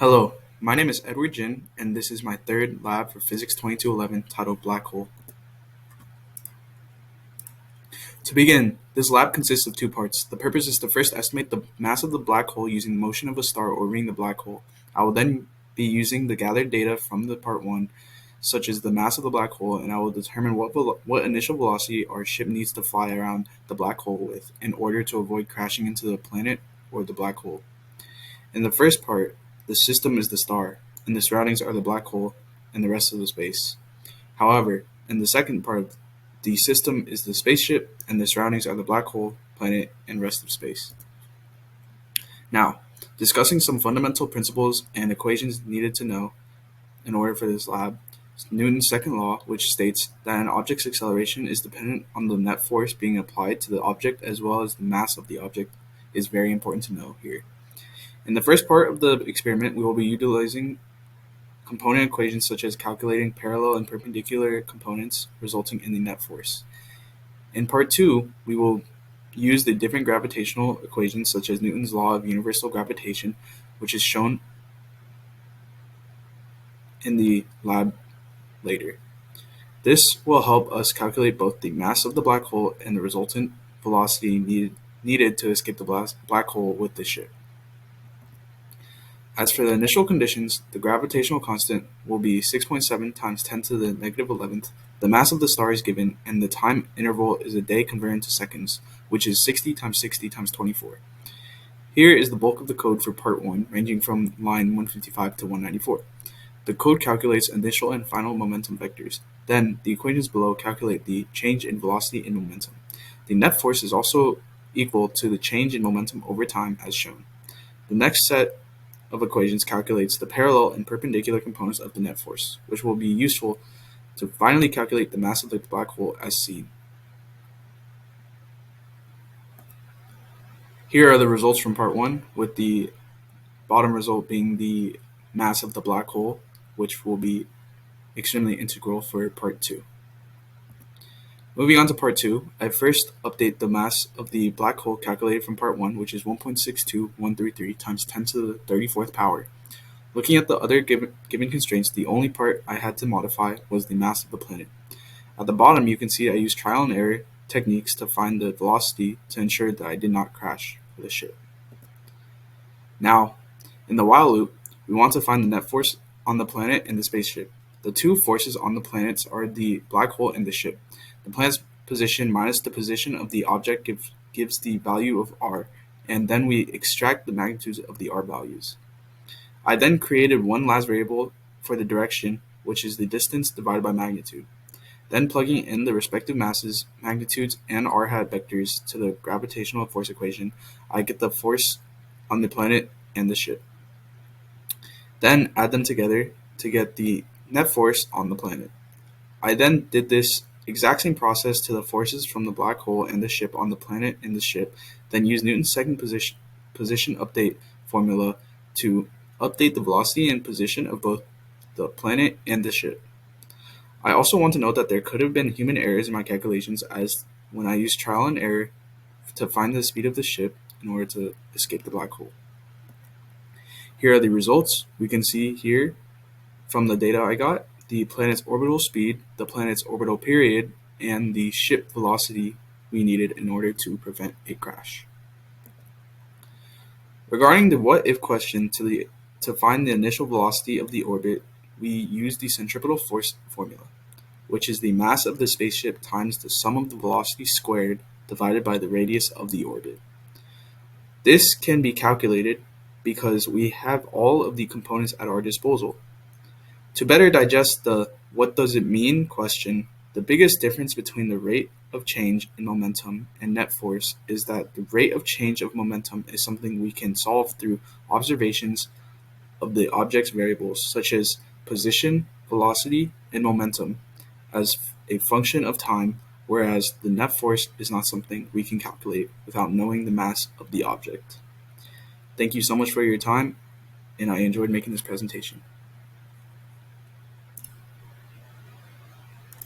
Hello, my name is Edward Jin, and this is my third lab for Physics 2211 titled Black Hole. To begin, this lab consists of two parts. The purpose is to first estimate the mass of the black hole using the motion of a star orbiting the black hole. I will then be using the gathered data from the part 1, such as the mass of the black hole, and I will determine what initial velocity our ship needs to fly around the black hole with in order to avoid crashing into the planet or the black hole. In the first part, the system is the star, and the surroundings are the black hole and the rest of the space. However, in the second part, the system is the spaceship, and the surroundings are the black hole, planet, and rest of space. Now, discussing some fundamental principles and equations needed to know in order for this lab, Newton's second law, which states that an object's acceleration is dependent on the net force being applied to the object as well as the mass of the object, is very important to know here. In the first part of the experiment, we will be utilizing component equations such as calculating parallel and perpendicular components resulting in the net force. In part 2, we will use the different gravitational equations such as Newton's law of universal gravitation, which is shown in the lab later. This will help us calculate both the mass of the black hole and the resultant velocity needed to escape the black hole with the ship. As for the initial conditions, the gravitational constant will be 6.7 times 10 to the negative 11th. The mass of the star is given, and the time interval is a day converted into seconds, which is 60 times 60 times 24. Here is the bulk of the code for part 1, ranging from line 155 to 194. The code calculates initial and final momentum vectors. Then, the equations below calculate the change in velocity and momentum. The net force is also equal to the change in momentum over time as shown. The next set of equations calculates the parallel and perpendicular components of the net force, which will be useful to finally calculate the mass of the black hole as seen. Here are the results from part 1, with the bottom result being the mass of the black hole, which will be extremely integral for part 2. Moving on to part 2, I first update the mass of the black hole calculated from part 1, which is 1.62133 times 10 to the 34th power. Looking at the other given constraints, the only part I had to modify was the mass of the planet. At the bottom, you can see I used trial and error techniques to find the velocity to ensure that I did not crash the ship. Now, in the while loop, we want to find the net force on the planet and the spaceship. The two forces on the planets are the black hole and the ship. The planet's position minus the position of the object gives the value of r, and then we extract the magnitudes of the r values. I then created one last variable for the direction, which is the distance divided by magnitude. Then plugging in the respective masses, magnitudes, and r hat vectors to the gravitational force equation, I get the force on the planet and the ship. Then add them together to get the net force on the planet. I then did this exact same process to the forces from the black hole and the ship on the planet and the ship, then used Newton's second position update formula to update the velocity and position of both the planet and the ship. I also want to note that there could have been human errors in my calculations, as when I used trial and error to find the speed of the ship in order to escape the black hole. Here are the results. We can see here from the data I got the planet's orbital speed, the planet's orbital period, and the ship velocity we needed in order to prevent a crash. Regarding the what-if question, to find the initial velocity of the orbit, we use the centripetal force formula, which is the mass of the spaceship times the sum of the velocity squared divided by the radius of the orbit. This can be calculated because we have all of the components at our disposal. To better digest the "what does it mean" question, the biggest difference between the rate of change in momentum and net force is that the rate of change of momentum is something we can solve through observations of the object's variables, such as position, velocity, and momentum, as a function of time, whereas the net force is not something we can calculate without knowing the mass of the object. Thank you so much for your time, and I enjoyed making this presentation.